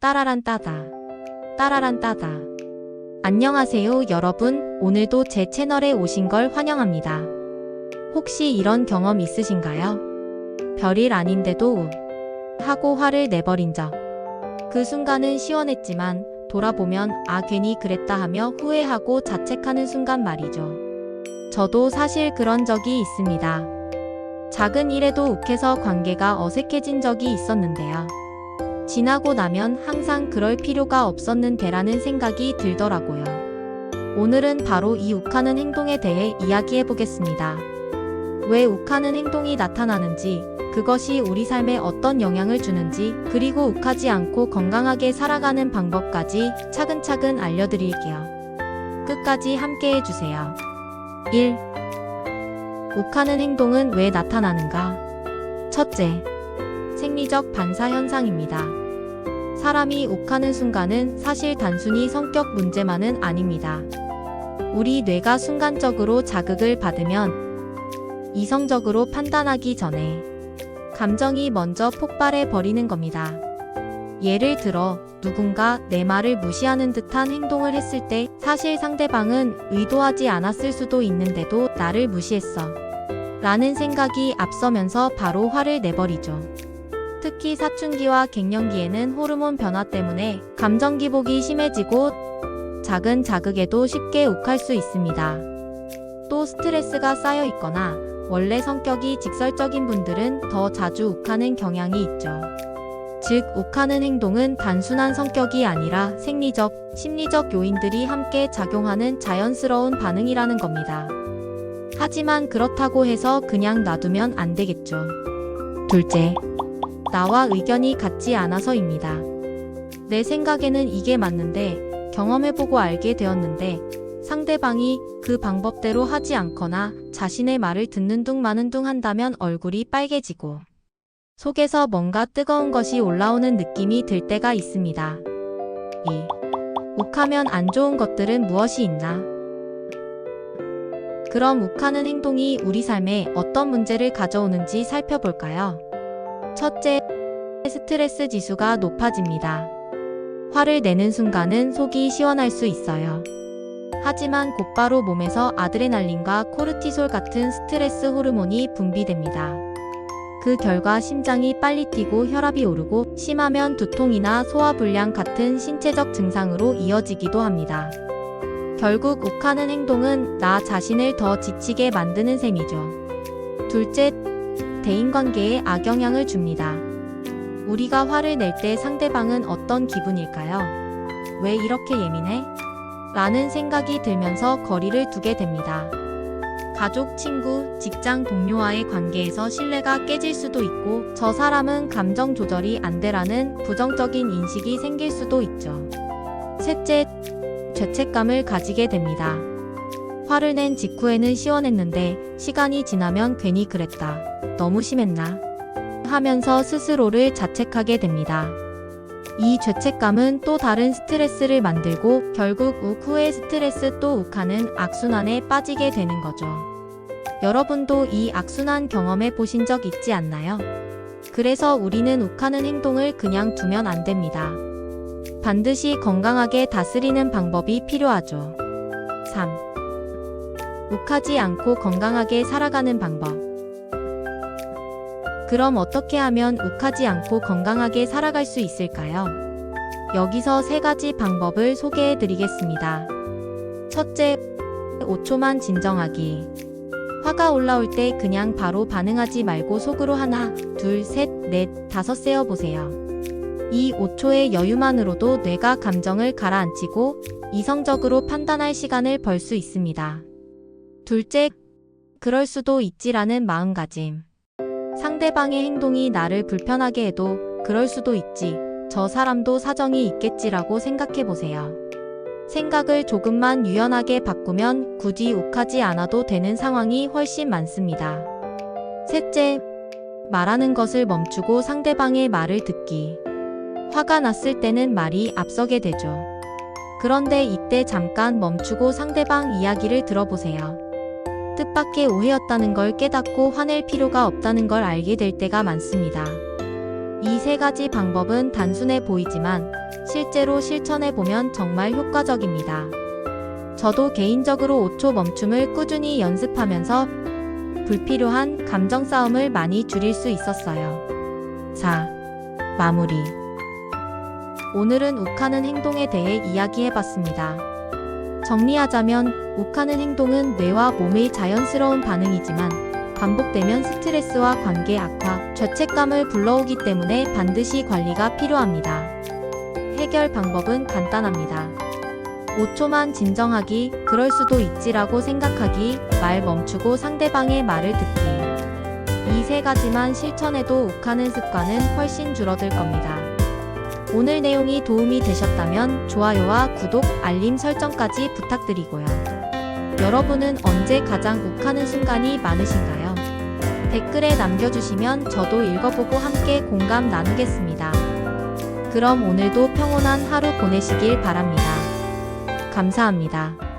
따라란 따다. 따라란 따다. 안녕하세요 여러분. 오늘도 제 채널에 오신 걸 환영합니다. 혹시 이런 경험 있으신가요? 별일 아닌데도 하고 화를 내버린 적. 그 순간은 시원했지만 돌아보면 아 괜히 그랬다 하며 후회하고 자책하는 순간 말이죠. 저도 사실 그런 적이 있습니다. 작은 일에도 욱해서 관계가 어색해진 적이 있었는데요. 지나고 나면 항상 그럴 필요가 없었는데라는 생각이 들더라고요. 오늘은 바로 이 욱하는 행동에 대해 이야기해 보겠습니다. 왜 욱하는 행동이 나타나는지, 그것이 우리 삶에 어떤 영향을 주는지, 그리고 욱하지 않고 건강하게 살아가는 방법까지 차근차근 알려드릴게요. 끝까지 함께 해주세요. 1. 욱하는 행동은 왜 나타나는가? 첫째, 생리적 반사 현상입니다. 사람이 욱하는 순간은 사실 단순히 성격 문제만은 아닙니다. 우리 뇌가 순간적으로 자극을 받으면 이성적으로 판단하기 전에 감정이 먼저 폭발해 버리는 겁니다. 예를 들어 누군가 내 말을 무시하는 듯한 행동을 했을 때 사실 상대방은 의도하지 않았을 수도 있는데도 나를 무시했어 라는 생각이 앞서면서 바로 화를 내버리죠. 특히 사춘기와 갱년기에는 호르몬 변화 때문에 감정 기복이 심해지고 작은 자극에도 쉽게 욱할 수 있습니다. 또 스트레스가 쌓여 있거나 원래 성격이 직설적인 분들은 더 자주 욱하는 경향이 있죠. 즉, 욱하는 행동은 단순한 성격이 아니라 생리적, 심리적 요인들이 함께 작용하는 자연스러운 반응이라는 겁니다. 하지만 그렇다고 해서 그냥 놔두면 안 되겠죠. 둘째, 나와 의견이 같지 않아서입니다. 내 생각에는 이게 맞는데, 경험해보고 알게 되었는데, 상대방이 그 방법대로 하지 않거나 자신의 말을 듣는 둥 마는 둥 한다면 얼굴이 빨개지고 속에서 뭔가 뜨거운 것이 올라오는 느낌이 들 때가 있습니다. 2. 욱하면 안 좋은 것들은 무엇이 있나? 그럼 욱하는 행동이 우리 삶에 어떤 문제를 가져오는지 살펴볼까요? 첫째, 스트레스 지수가 높아집니다. 화를 내는 순간은 속이 시원할 수 있어요. 하지만 곧바로 몸에서 아드레날린과 코르티솔 같은 스트레스 호르몬이 분비됩니다. 그 결과 심장이 빨리 뛰고 혈압이 오르고 심하면 두통이나 소화불량 같은 신체적 증상으로 이어지기도 합니다. 결국 욱하는 행동은 나 자신을 더 지치게 만드는 셈이죠. 둘째, 대인관계에 악영향을 줍니다. 우리가 화를 낼 때 상대방은 어떤 기분일까요? 왜 이렇게 예민해? 라는 생각이 들면서 거리를 두게 됩니다. 가족, 친구, 직장 동료와의 관계에서 신뢰가 깨질 수도 있고 저 사람은 감정 조절이 안 돼라는 부정적인 인식이 생길 수도 있죠. 셋째, 죄책감을 가지게 됩니다. 화를 낸 직후에는 시원했는데 시간이 지나면 괜히 그랬다. 너무 심했나? 하면서 스스로를 자책하게 됩니다. 이 죄책감은 또 다른 스트레스를 만들고 결국 욱 후에 스트레스 또 욱하는 악순환에 빠지게 되는 거죠. 여러분도 이 악순환 경험해 보신 적 있지 않나요? 그래서 우리는 욱하는 행동을 그냥 두면 안 됩니다. 반드시 건강하게 다스리는 방법이 필요하죠. 3. 욱하지 않고 건강하게 살아가는 방법. 그럼 어떻게 하면 욱하지 않고 건강하게 살아갈 수 있을까요? 여기서 3가지 방법을 소개해 드리겠습니다. 첫째, 5초만 진정하기. 화가 올라올 때 그냥 바로 반응하지 말고 속으로 하나, 둘, 셋, 넷, 5 세어보세요. 이 5초의 여유만으로도 뇌가 감정을 가라앉히고 이성적으로 판단할 시간을 벌 수 있습니다. 둘째, 그럴 수도 있지라는 마음가짐. 상대방의 행동이 나를 불편하게 해도 그럴 수도 있지, 저 사람도 사정이 있겠지라고 생각해보세요. 생각을 조금만 유연하게 바꾸면 굳이 욱하지 않아도 되는 상황이 훨씬 많습니다. 셋째, 말하는 것을 멈추고 상대방의 말을 듣기. 화가 났을 때는 말이 앞서게 되죠. 그런데 이때 잠깐 멈추고 상대방 이야기를 들어보세요. 뜻밖의 오해였다는 걸 깨닫고 화낼 필요가 없다는 걸 알게 될 때가 많습니다. 이 3가지 방법은 단순해 보이지만 실제로 실천해보면 정말 효과적입니다. 저도 개인적으로 5초 멈춤을 꾸준히 연습하면서 불필요한 감정 싸움을 많이 줄일 수 있었어요. 4. 마무리. 오늘은 욱하는 행동에 대해 이야기해봤습니다. 정리하자면 욱하는 행동은 뇌와 몸의 자연스러운 반응이지만 반복되면 스트레스와 관계 악화, 죄책감을 불러오기 때문에 반드시 관리가 필요합니다. 해결 방법은 간단합니다. 5초만 진정하기, 그럴 수도 있지라고 생각하기, 말 멈추고 상대방의 말을 듣기. 이 세 가지만 실천해도 욱하는 습관은 훨씬 줄어들 겁니다. 오늘 내용이 도움이 되셨다면 좋아요와 구독, 알림 설정까지 부탁드리고요. 여러분은 언제 가장 욱하는 순간이 많으신가요? 댓글에 남겨주시면 저도 읽어보고 함께 공감 나누겠습니다. 그럼 오늘도 평온한 하루 보내시길 바랍니다. 감사합니다.